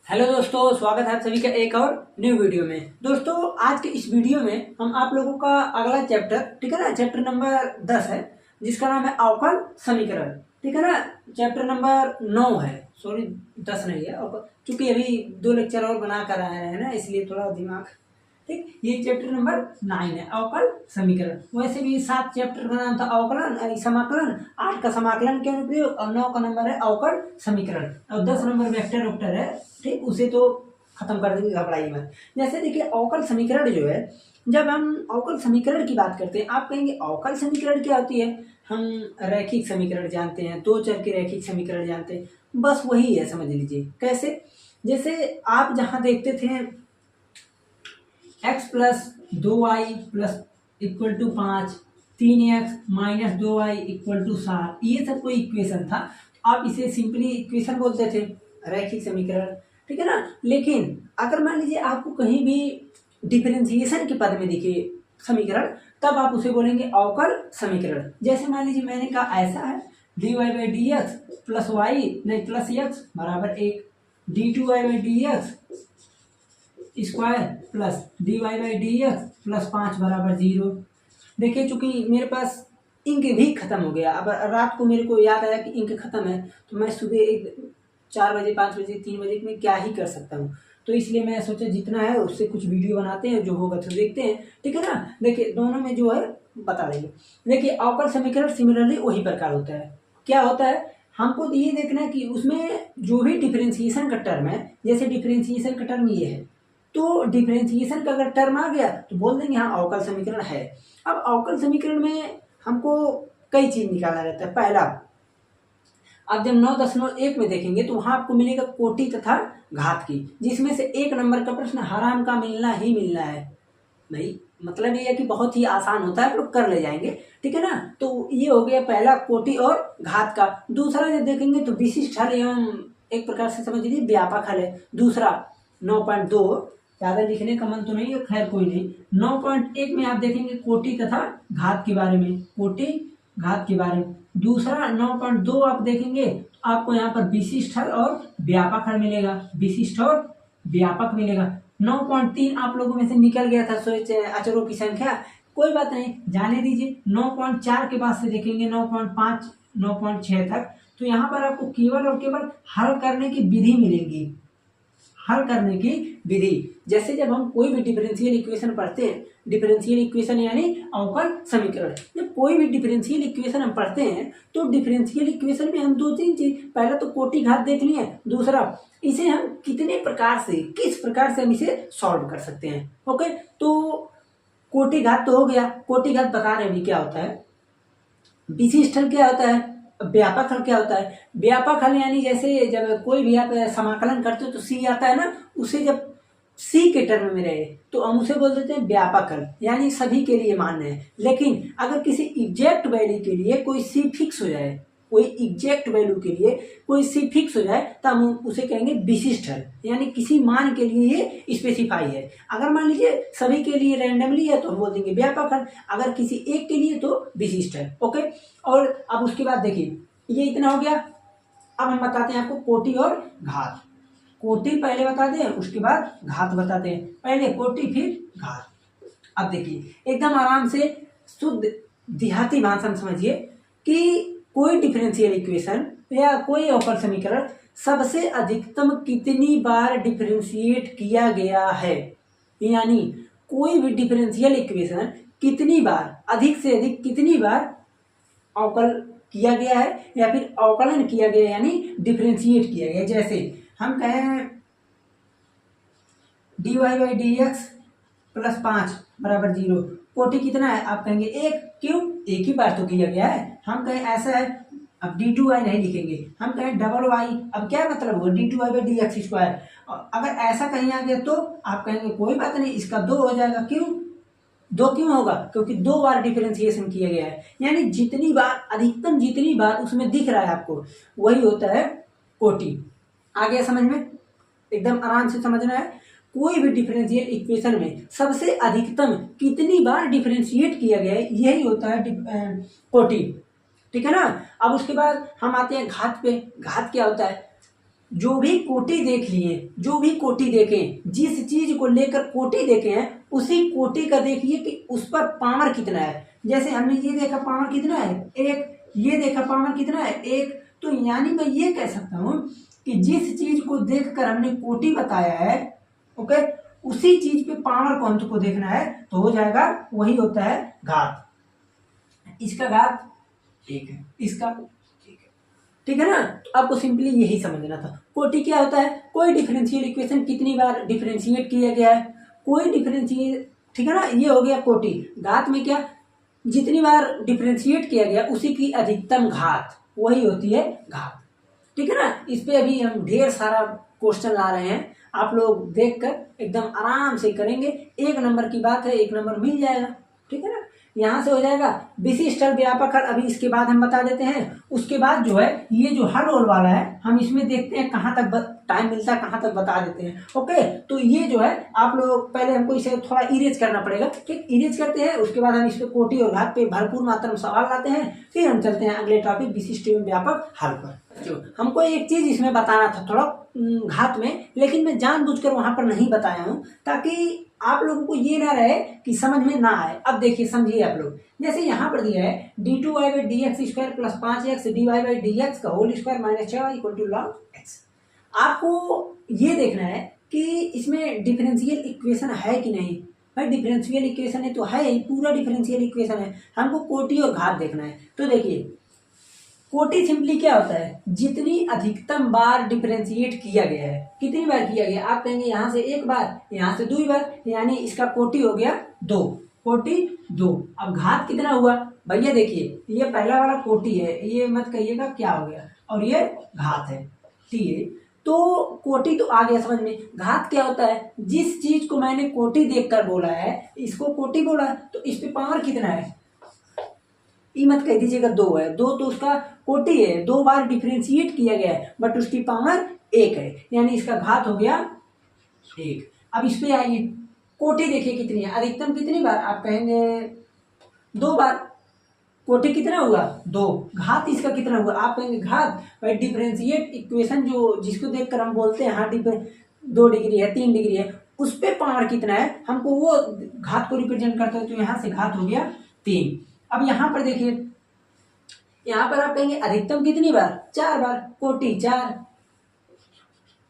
Hello दोस्तों, स्वागत है आप सभी का एक और न्यू वीडियो में। दोस्तों, आज के इस वीडियो में हम आप लोगों का अगला चैप्टर, ठीक है ना, चैप्टर नंबर 10 है, जिसका नाम है अवकल समीकरण। ठीक है ना, चैप्टर नंबर 9 है, सॉरी 10 नहीं है। चूंकि अभी 2 लेक्चर और बना कर आए हैं ना, इसलिए थोड़ा दिमाग ठीक। ये चैप्टर नंबर 9 है, अवकल समीकरण। वैसे भी 7 चैप्टर का नाम था अवकलन समाकलन, 8 का समाकलन के अनुप्रयोग और 9 का नंबर है अवकल समीकरण और 10 नंबर वेक्टर वेक्टर है। ठीक, उसे तो खत्म कर देंगे, घबराइए मत। जैसे देखिए, अवकल समीकरण जो है, जब हम अवकल समीकरण की बात करते हैं, आप कहेंगे अवकल समीकरण क्या होती है। हम रैखिक समीकरण जानते हैं, 2 चर के रैखिक समीकरण जानते हैं, बस वही है, समझ लीजिए। कैसे? जैसे आप जहां देखते थे x plus 2y plus equal to 5, 3x minus 2y equal to 7, ये सब कोई इक्वेशन था। आप इसे सिंपली इक्वेशन बोलते थे, रैखिक समीकरण। ठीक है ना। लेकिन अगर मान लीजिए आपको कहीं भी डिफरेंशिएशन के पद में दिखे समीकरण, तब आप उसे बोलेंगे अवकल समीकरण। जैसे मान लीजिए मैंने कहा ऐसा है, dy by D X plus Y नहीं प्लस एक्स बराबर 1, d2y by D X square plus dy by D X plus 5 बराबर 0। देखिए, चूंकि मेरे पास इंक भी खत्म हो गया, अब रात को मेरे को याद आया कि इंक खत्म है, तो मैं सुबह 4 बजे 5 बजे 3 बजे में क्या ही कर सकता हूँ। तो इसलिए मैं सोचा जितना है उससे कुछ वीडियो बनाते हैं, जो होगा तो देखते हैं। ठीक है ना। देखिए, दोनों में जो है बता देंगे। देखिए, अवकल समीकरण सिमिलरली वही प्रकार होता है। क्या होता है, हमको ये देखना है कि उसमें जो भी डिफरेंशिएशन का टर्म है, जैसे डिफरेंशिएशन का टर्म ये है, तो डिफरेंशिएशन का अगर टर्म आ गया तो बोल देंगे हाँ अवकल समीकरण है। अब अवकल समीकरण में हमको कई चीज निकालना रहता है। पहला, अब जब 9.1 में देखेंगे तो वहां आपको मिलेगा कोटि तथा घात की, जिसमें से 1 नंबर का प्रश्न हराम का मिलना ही मिलना है। नहीं, मतलब ये है कि बहुत ही आसान होता है, आप लोग कर ले जाएंगे। ठीक है ना। तो ये हो गया पहला, कोटि और घात का। दूसरा जब देखेंगे तो विशिष्ट हल एवं एक प्रकार से समझ लीजिए व्यापक हल है। दूसरा 9.2, ज्यादा लिखने का मन तो नहीं है, खैर कोई नहीं। 9.1 में आप देखेंगे कोटि तथा घात के बारे में, कोटि घात के बारे में। दूसरा 9.2 आप देखेंगे, आपको यहाँ पर विशिष्ट हल और व्यापक हल मिलेगा, विशिष्ट और व्यापक मिलेगा। 9.3 आप लोगों में से निकल गया था, सोच अचरों की संख्या, कोई बात नहीं, जाने दीजिए। 9.4 के बाद से देखेंगे 9.5 9.6 तक, तो यहाँ पर आपको केवल और केवल हल करने की विधि मिलेगी, हल करने की विधि। जैसे जब हम कोई भी डिफरेंशियल इक्वेशन पढ़ते हैं, डिफरेंशियल इक्वेशन यानी अवकल समीकरण, जब कोई भी डिफरेंशियल इक्वेशन हम पढ़ते हैं तो डिफरेंशियल इक्वेशन में हम 2-3 चीज, पहला तो कोटि घात देख लिए, दूसरा इसे हम कितने प्रकार से, किस प्रकार से हम इसे सॉल्व कर सकते हैं। ओके, तो कोटि घात तो हो गया। कोटि घात बता रहे हैं क्या होता है। विशिष्ट हल क्या होता है, व्यापक हल क्या होता है। व्यापक हल यानी जैसे जब कोई भी आप समाकलन करते हो तो सी आता है ना, उसे जब सी के टर्म में रहे तो हम उसे बोल देते हैं व्यापक हल, यानी सभी के लिए मान्य है। लेकिन अगर किसी एग्जैक्ट वैल्यू के लिए कोई सी फिक्स हो जाए, कोई एग्जैक्ट वैल्यू के लिए कोई सी फिक्स हो जाए, तो हम उसे कहेंगे विशिष्ट हल, यानी किसी मान के लिए ये स्पेसिफाई है। अगर मान लीजिए सभी के लिए रैंडमली है तो हम बोल देंगे व्यापक हल, अगर किसी एक के लिए तो विशिष्ट है। ओके, और अब उसके बाद देखिए, ये इतना हो गया। अब हम बताते हैं आपको कोटि और घात। कोटि पहले बता दें, उसके बाद घात बताते हैं। पहले कोटि फिर घात। अब देखिए, एकदम आराम से शुद्ध देहाती भाषा में समझिए कि कोई डिफरेंशियल इक्वेशन या कोई अवकल समीकरण सबसे अधिकतम कितनी बार डिफरेंशिएट किया गया है, यानी कोई भी डिफरेंशियल इक्वेशन कितनी बार, अधिक से अधिक कितनी बार अवकल किया गया है या फिर अवकलन किया गया, यानी डिफरेंशिएट किया गया। जैसे हम कहें dy by D X plus 5 बराबर 0, कोटि कितना है, आप कहेंगे 1, क्यों, एक ही बार तो किया गया है। हम कहें ऐसा है, अब d2y नहीं लिखेंगे, हम कहें डबल y, अब क्या मतलब होगा d2y by D X square. अगर ऐसा कहीं आ गया तो आप कहेंगे कोई बात नहीं, इसका 2 हो जाएगा। क्यों 2 क्यों होगा, क्योंकि 2 बार डिफरेंशिएशन किया गया है, यानी जितनी बार, अधिकतम जितनी बार उसमें दिख रहा है आपको, वही होता है कोटि। आ गया समझ में, एकदम आराम से समझना है। कोई भी डिफरेंशियल इक्वेशन में सबसे अधिकतम कितनी बार डिफरेंशिएट किया गया है, यही होता है कोटि। ठीक है ना। अब उसके बाद हम आते हैं घात पे। घात क्या होता है, जो भी कोटि देख लिए, जो भी कोटि देखें, जिस चीज को लेकर कोटि देखे हैं उसी कोटि का देखिए कि उस पर पावर कितना है। जैसे हमने ये देखा पावर कितना है 1, ये देखा पावर कितना है 1, तो यानी मैं ये कह सकता हूं कि जिस चीज को देखकर हमने कोटि बताया है, ओके, उसी चीज पे पावर को हमको देखना है, तो हो जाएगा वही होता है घात। इसका घात 1 है, इसका 1 है, ठीक है ना। तो आपको सिंपली यही समझना था। कोटि क्या होता है, कोई डिफरेंशियल इक्वेशन कितनी बार डिफरेंशिएट किया गया है, कोई डिफरेंशिएट, ठीक है ना, ये हो गया कोटि। घात में क्या, जितनी बार डिफरेंशिएट किया गया उसी की अधिकतम घात, वही होती है घात, ठीक है ना। इस पे अभी हम ढेर सारा क्वेश्चन ला रहे हैं, आप लोग देखकर एकदम आराम से करेंगे, 1 नंबर की बात है, 1 नंबर मिल जाएगा, ठीक है ना। यहाँ से हो जाएगा विशिष्ट व्यापक हर, अभी इसके बाद हम बता देते हैं। उसके बाद जो है ये जो हर रोल वाला है हम इसमें देखते हैं कहाँ तक टाइम मिलता है, कहाँ तक बता देते हैं, ओके। तो ये जो है आप लोग पहले हमको इसे थोड़ा इरेज करना पड़ेगा, ठीक, इरेज करते हैं, उसके बाद हम इस पे कोटि और घात पे भरपूर मात्रा में सवाल लाते हैं, फिर हम चलते हैं अगले टॉपिक विशिष्ट एवं व्यापक हर पर। हमको एक चीज इसमें बताना था थोड़ा घात में, लेकिन मैं जानबूझकर वहां पर नहीं बताया हूं ताकि आप लोगों को ये ना रहे कि समझ में ना आए। अब देखिए समझिए आप लोग, जैसे यहाँ पर दिया है d2y/dx² प्लस 5x dy/dx का whole square minus 6y equal to log x। आपको ये देखना है कि इसमें डिफरेंशियल इक्वेशन है कि नहीं। भाई डिफरेंशियल इक्वेशन है तो है ही, पूरा डिफरेंशियल इक्वेशन है, हमको कोटि और घात देखना है। तो देखिए कोटि सिंपली क्या होता है, जितनी अधिकतम बार डिफरेंशिएट किया गया है, कितनी बार किया गया, आप कहेंगे यहाँ से 1 बार, यहाँ से 2 बार, यानी इसका कोटि हो गया 2, कोटि 2। अब घात कितना हुआ भैया, देखिए ये पहला वाला कोटि है, ये मत कहिएगा क्या हो गया, और ये घात है, ठीक है। तो कोटि तो आ गया समझ में। घात क्या होता है, जिस चीज को मैंने कोटि देखकर बोला है इसको कोटि बोला है, तो इस पे पावर कितना है, ई मत कह दीजिएगा 2 है, 2 तो उसका कोटि है, 2 बार डिफरेंशिएट किया गया है, बट उसकी पावर 1 है, यानी इसका घात हो गया 1। अब इस पे आइए, कोटि देखिए कितनी है, अधिकतम कितनी बार, आप कहेंगे 2 बार, कोटि कितना हुआ 2, घात इसका कितना हुआ, आप कहेंगे घात, भाई डिफरेंशिएट इक्वेशन जो जिसको देखकर हम बोलते हैं हाँ 2 डिग्री है 3 डिग्री है, उस पे पावर कितना है, हमको वो घात को रिप्रेजेंट करता है, तो यहाँ से घात हो गया 3। अब यहाँ पर देखिए, यहाँ पर आप कहेंगे अधिकतम कितनी बार, 4 बार, कोटि 4,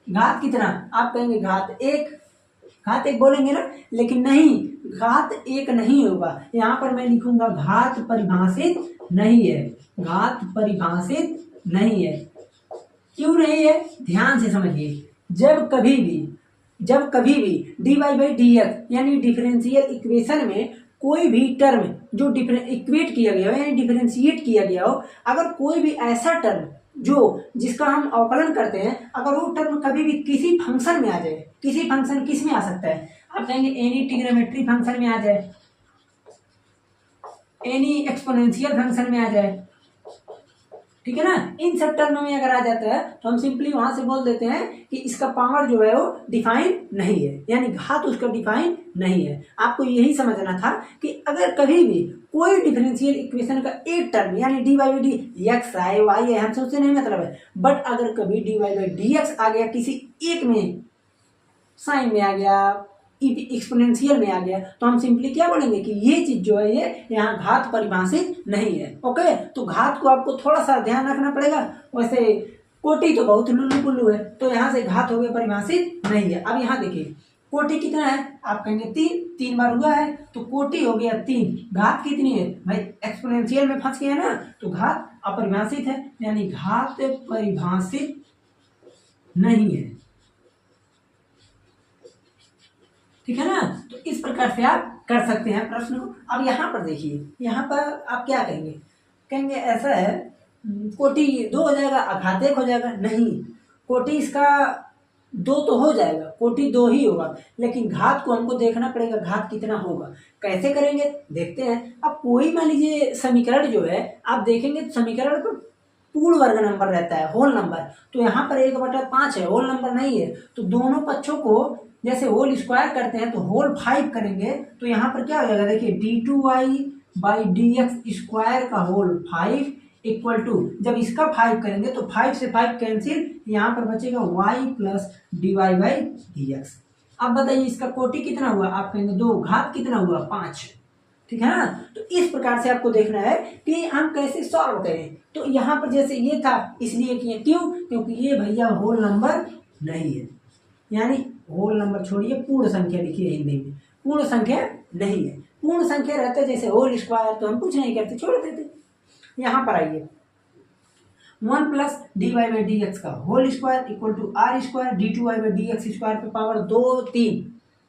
घात कितना, आप कहेंगे घात 1, घात 1 बोलेंगे ना, लेकिन नहीं, घात 1 नहीं होगा, यहाँ पर मैं लिखूंगा घात परिभाषित नहीं है, घात परिभाषित नहीं है। क्यों नहीं है, ध्यान से समझिए, जब कभी भी dy/dx यानी डिफरेंशियल इक्वेशन में कोई भी टर्म जो इक्वेट किया गया हो यानी डिफरेंशिएट किया गया हो, अगर कोई भी ऐसा टर्म जिसका हम अवकलन करते हैं, अगर वो टर्म कभी भी किसी फंक्शन में आ जाए, किसी फंक्शन किस में आ सकता है, आप कहेंगे एनी ट्रिग्नोमेट्री फंक्शन में आ जाए, एनी एक्सपोनेंशियल फंक्शन में आ जाए, ठीक है ना, इन सब टर्म में अगर आ जाता है तो हम सिंपली वहां से बोल देते हैं कि इसका पावर जो है वो डिफाइन नहीं है, यानी घात उसका डिफाइन नहीं है। आपको यही समझना था कि अगर कभी भी कोई डिफरेंशियल इक्वेशन का एक टर्म यानी dy/dx है, y है, हमसे उससे नहीं मतलब है, बट अगर कभी dy/dx आ गया किसी एक में, साइन में आ गया, एक्सपोनेंशियल में आ गया, तो हम सिंपली क्या बोलेंगे कि ये चीज जो है ये यहाँ घात परिभाषित नहीं है, ओके। तो घात को आपको थोड़ा सा ध्यान रखना पड़ेगा, वैसे कोटि तो बहुत लुल्लू पुल्लू है, तो यहाँ से घात हो गया परिभाषित नहीं है। अब यहाँ देखिए कोटि कितना है, आप कहेंगे 3 बार हुआ है, तो कोटि हो गया 3, घात कितनी है भाई, एक्सपोनेंशियल में फंस गया ना, तो घात अपरिभाषित है, यानी घात परिभाषित नहीं है, ठीक है ना। तो इस प्रकार से आप कर सकते हैं प्रश्न को। अब यहाँ पर देखिए, यहाँ पर आप क्या कहेंगे ऐसा है, कोटि 2 हो जाएगा, घात 1 हो जाएगा, नहीं, कोटि इसका 2 तो हो जाएगा, कोटि 2 ही होगा, लेकिन घात को हमको देखना पड़ेगा घात कितना होगा। कैसे करेंगे देखते हैं। अब कोई मान लीजिए समीकरण जो है आप देखेंगे, समीकरण पर पूर्ण वर्ग नंबर रहता है, होल नंबर, तो यहाँ पर 1/5 है, होल नंबर नहीं है, तो दोनों पक्षों को जैसे होल स्क्वायर करते हैं तो होल 5 करेंगे, तो यहाँ पर क्या हो जाएगा, देखिए d2y/dx² का होल 5 इक्वल टू, जब इसका 5 करेंगे तो 5 से 5 कैंसिल, यहाँ पर बचेगा y plus D Y by D X. अब बताइए इसका कोटि कितना हुआ, आप कहेंगे 2, घात कितना हुआ 5, ठीक है ना। तो इस प्रकार से आपको देखना है कि हम कैसे सॉल्व करें। तो यहाँ पर जैसे ये था इसलिए किए, क्यों, क्योंकि ये भैया होल नंबर नहीं है, यानी होल नंबर छोड़िए, पूर्ण संख्या लिखिए हिंदी में, पूर्ण संख्या नहीं है। पूर्ण संख्या रहते जैसे होल स्क्वायर तो हम कुछ नहीं करते, छोड़ देते। यहाँ पर आइए 1 plus D Y by D X का whole square equal to R square D two Y by D X square पे पावर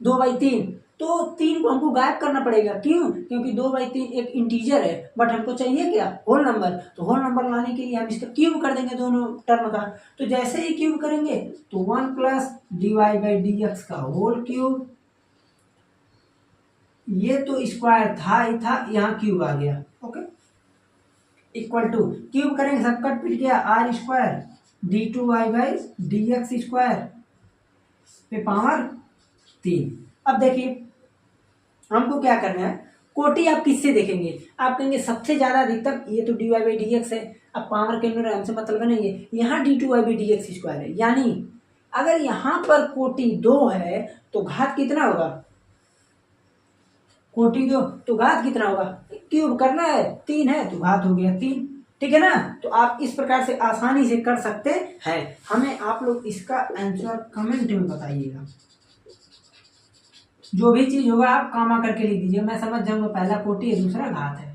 2/3 तो 3 को हमको गायब करना पड़ेगा, क्यों, क्योंकि 2/3 एक इंटीजर है, बट हमको चाहिए क्या, होल नंबर। तो होल नंबर लाने के लिए हम इसका क्यूब कर देंगे दोनों टर्म का। तो जैसे ही क्यूब करेंगे तो 1 plus D Y by D X का होल क्यूब, ये तो स्क्वायर था ही था, यहाँ क्यूब आ गया, ओके, इक्वल टू क्यूब करेंगे सब कट पिट गया, R square D two Y by D X square पे पावर 3। अब देखिए हमको क्या करना है, कोटि आप किससे देखेंगे, आप कहेंगे सबसे ज्यादा अधिकतम, ये तो D Y by D X है, अब पावर के अंदर हमसे मतलब नहीं है, यहाँ D two Y by D X square है, यानी अगर यहाँ पर कोटि 2 है तो घात कितना होगा, कोटि 2 तो घात कितना होगा, क्यूब करना है, 3 है तो घात हो गया 3, ठीक है ना। तो आप इस प्रकार से आसानी से कर सकते हैं। हमें आप लोग इसका आंसर कमेंट में बताइएगा, जो भी चीज होगा आप कामा करके लिख दीजिए, मैं समझ जाऊंगा पहला कोटि है दूसरा घात है,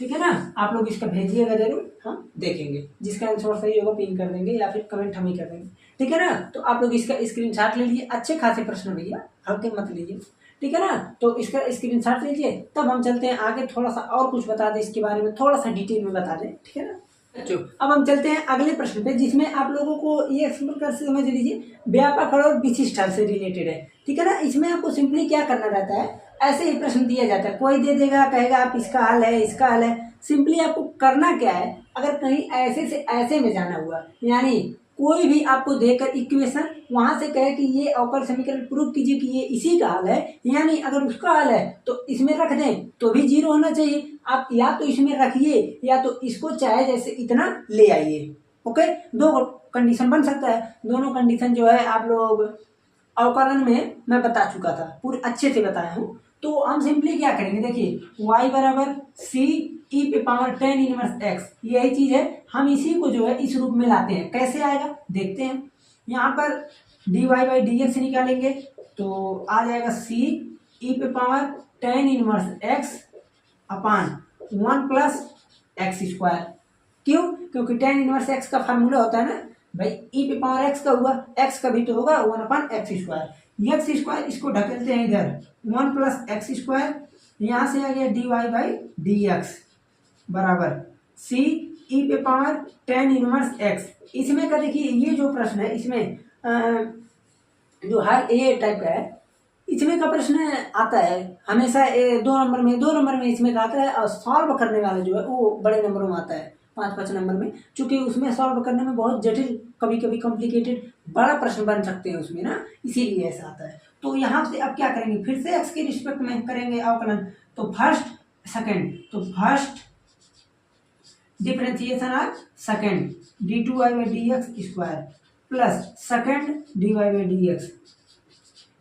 ठीक है ना। आप लोग इसका भेजिएगा जरूर, हम देखेंगे, जिसका आंसर सही होगा पिन कर देंगे या फिर कमेंट हम ही कर देंगे, ठीक है ना। तो आप लोग इसका स्क्रीनशॉट ले लीजिए, अच्छे खासे प्रश्न भैया, हल्के मत लीजिए, ठीक है ना। तो इसका स्क्रीनशॉट लीजिए, तब हम चलते हैं आगे, थोड़ा सा और कुछ बता दें इसके बारे में, थोड़ा सा डिटेल में बता दें, ठीक है ना। बच्चों अब हम चलते हैं अगले प्रश्न पे, जिसमें आप लोगों को ये एक्सप्लेन कर समझ लीजिए, व्यापक और विशिष्ट हल से रिलेटेड है, ठीक है ना। इसमें आपको सिंपली क्या करना रहता है, ऐसे ही प्रश्न दिया जाता है, कोई दे देगा कहेगा आप इसका हल है इसका हल है, सिंपली आपको करना क्या है, अगर कहीं ऐसे से ऐसे में जाना हुआ, यानी कोई भी आपको देकर इक्वेशन वहां से कहे कि ये अवकल समीकरण प्रूव कीजिए कि ये इसी का हल है, यानी अगर उसका हल है तो इसमें रख दें तो भी 0 होना चाहिए, आप या तो इसमें रखिए या तो इसको चाहे जैसे इतना ले आइए, ओके। 2 कंडीशन बन सकता है, दोनों कंडीशन जो है आप लोग अवकलन में मैं बता चुका था, पूरे अच्छे से बताया हूँ। तो हम सिंपली क्या करेंगे, देखिए y बराबर सी ई पे पावर 10 इनवर्स x, यही चीज है, हम इसी को जो है इस रूप में लाते हैं, कैसे आएगा देखते हैं। यहाँ पर D Y by D X निकालेंगे तो आ जाएगा सी ई पे power 10 inverse x upon 1 plus X square, क्यों, क्योंकि 10 इनवर्स x का फार्मूला होता है ना भाई, ई पे पावर x का हुआ, x का भी तो होगा 1 अपान एक्स स्क्वायर, इसको ढकेलते हैं इधर 1 प्लस एक्स स्क्वायर, यहाँ से आ गया D Y by D X बराबर सी ई पे पावर 10 इनवर्स x। इसमें का देखिए ये जो प्रश्न है इसमें जो हर ए टाइप का है, इसमें का प्रश्न आता है हमेशा 2 नंबर में इसमें का आता है, और सॉल्व करने वाला जो है वो बड़े नंबरों में आता है, 5 नंबर में, चूंकि उसमें सॉल्व करने में बहुत जटिल, कभी कभी कॉम्प्लिकेटेड बड़ा प्रश्न बन सकते हैं उसमें ना, इसीलिए ऐसा आता है। तो यहाँ से अब क्या करेंगे, फिर से x के रिस्पेक्ट में करेंगे अवकलन, तो first differentiation of second D two Y by D X square plus second D Y by D X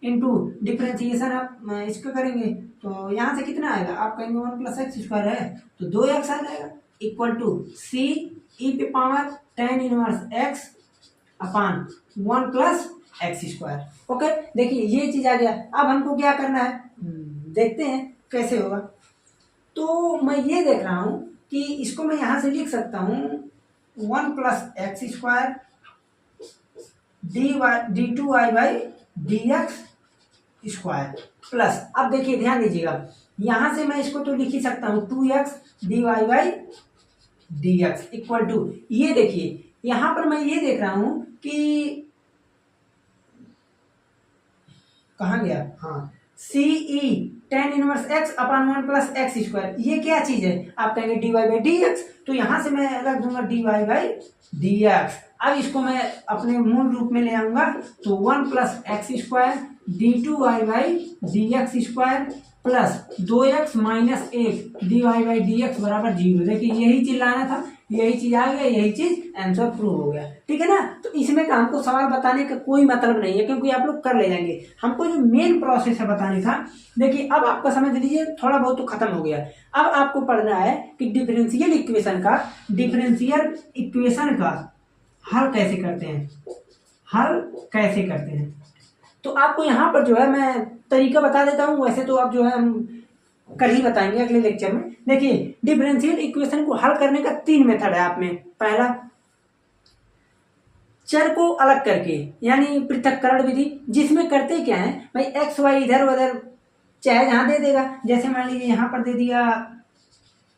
into differentiation of इसका करेंगे तो यहाँ से कितना आएगा, आप कहेंगे 1 प्लस एक्स स्क्वायर है तो 2x आ जाएगा, इक्वल टू सी ई पे पावर 10 इनवर्स एक्स अपान 1 प्लस एक्स स्क्वायर, ओके। देखिए ये चीज आ गया, अब हमको क्या करना है, देखते हैं कैसे होगा। तो मैं ये देख रहा हूं कि इसको मैं यहां से लिख सकता हूं 1 plus X square D two Y by D X square plus, अब देखिए ध्यान दीजिएगा, यहां से मैं इसको तो लिख ही सकता हूं 2x D Y by D X equal to, ये देखिए यहां पर मैं ये देख रहा हूं कि कहाँ गया, हाँ, C E 10 inverse x upon 1 plus X square, ये क्या चीज है, आप कहेंगे D Y by D X, तो यहां से मैं रख दूंगा D Y by D X. अब इसको मैं अपने मूल रूप में ले आऊंगा तो 1 plus X square D two Y by D X square plus 2x minus 1 D Y by D X बराबर 0। देखिए यही चिल्लाना था, यही चीज आ गया, यही चीज आंसर प्रूव हो गया, ठीक है ना। तो इसमें का हमको सवाल बताने का कोई मतलब नहीं है, क्योंकि आप लोग कर ले जाएंगे। हमको जो मेन प्रोसेस है बताने का, देखिए अब आपका समझ लीजिए थोड़ा बहुत तो खत्म हो गया। अब आपको पढ़ना है कि डिफरेंशियल इक्वेशन का हल कैसे करते हैं, हल कैसे करते हैं। तो आपको यहाँ पर जो है मैं तरीका बता देता हूँ, वैसे तो आप जो है हम कल ही बताएंगे अगले लेक्चर में। देखिए डिफरेंशियल इक्वेशन को हल करने का 3 मेथड है आप में। पहला, चर को अलग करके यानी पृथक्करण विधि, जिसमें करते क्या है भाई, एक्स वाई इधर उधर चाहे जहां दे देगा, जैसे मान लीजिए यहाँ पर दे दिया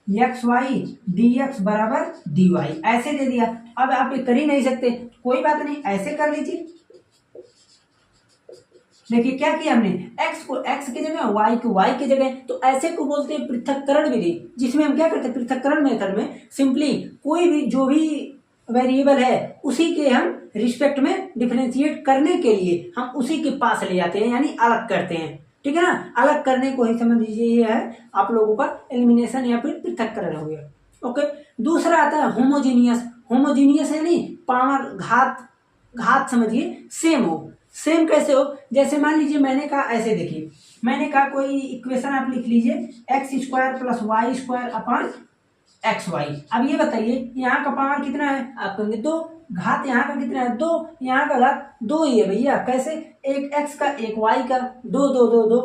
एक्स वाई डी एक्स बराबर डी वाई, ऐसे दे दिया। अब आप ये कर ही नहीं सकते, कोई बात नहीं, ऐसे कर लीजिए। देखिए क्या किया हमने, x को x की जगह y को y की जगह, तो ऐसे को बोलते हैं पृथक्करण विधि, जिसमें हम क्या करते हैं पृथक्करण मेथड में सिंपली कोई भी जो भी वेरिएबल है उसी के हम रिस्पेक्ट में डिफरेंशिएट करने के लिए हम उसी के पास ले जाते हैं, यानी अलग करते हैं, ठीक है ना। अलग करने को ही समझ लीजिए ये है आप लोगों का एलिमिनेशन या फिर पृथक्करण हो गया। ओके, दूसरा आता है होमोजीनियस यानी पावर घात समझिए सेम हो। सेम कैसे हो, जैसे मान लीजिए मैंने कहा ऐसे, देखिए मैंने कहा कोई इक्वेशन आप लिख लीजिए X square plus Y square upon X Y. अब ये बताइए यहाँ का पावर कितना है, आप कहेंगे 2, घात यहाँ का कितना है 2, यहाँ का घात 2 ही है भैया। कैसे, एक एक्स का एक वाई का, 2 2 2 2,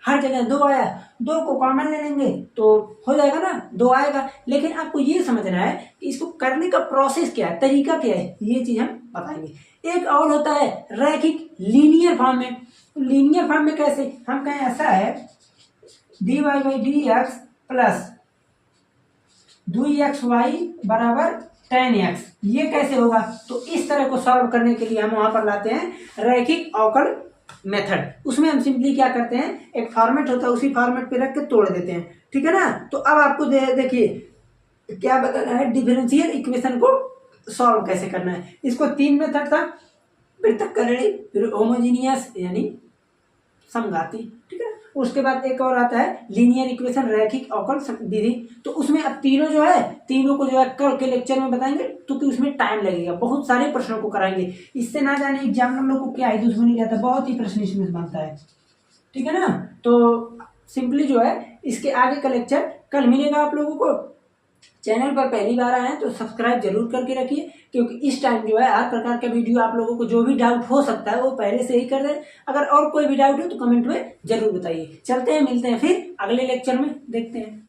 हर जगह 2 आया, 2 को कॉमन ले लेंगे तो हो जाएगा ना, 2 आएगा। लेकिन आपको ये समझना है कि इसको करने का प्रोसेस क्या है, तरीका क्या है, ये चीज हम बताएंगे। एक और होता है रैखिक लीनियर फॉर्म में। लीनियर फॉर्म में कैसे, हम कहें ऐसा है D Y by D X plus 2xy बराबर 10x, ये कैसे होगा, तो इस तरह को सॉल्व करने के लिए हम वहां पर लाते हैं रैखिक अवकल मेथड। उसमें हम सिंपली क्या करते हैं, एक फॉर्मेट होता है उसी फॉर्मेट पे रख के तोड़ देते हैं, ठीक है ना। तो अब आपको देखिए क्या बताना है, डिफरेंशियल इक्वेशन को सॉल्व कैसे करना है। इसको 3 मेथड था, पृथक्करणीय, फिर होमोजीनियस यानी समघाती, ठीक है। उसके बाद एक और आता है लीनियर इक्वेशन, रैखिक अवकल विधि। तो उसमें अब तीनों जो है, तीनों को जो है कल के लेक्चर में बताएंगे, क्योंकि उसमें टाइम लगेगा, बहुत सारे प्रश्नों को कराएंगे। इससे ना जाने एग्जामिनर लोग को क्या है दुश्मनी रहता है, बहुत ही प्रश्न इसमें बनता है, ठीक है ना। तो सिंपली जो है इसके आगे का लेक्चर कल मिलेगा आप लोगों को। चैनल पर पहली बार आए हैं तो सब्सक्राइब जरूर करके रखिए, क्योंकि इस टाइम जो है हर प्रकार का वीडियो आप लोगों को जो भी डाउट हो सकता है वो पहले से ही कर दें। अगर और कोई भी डाउट हो तो कमेंट में जरूर बताइए। चलते हैं, मिलते हैं फिर अगले लेक्चर में, देखते हैं।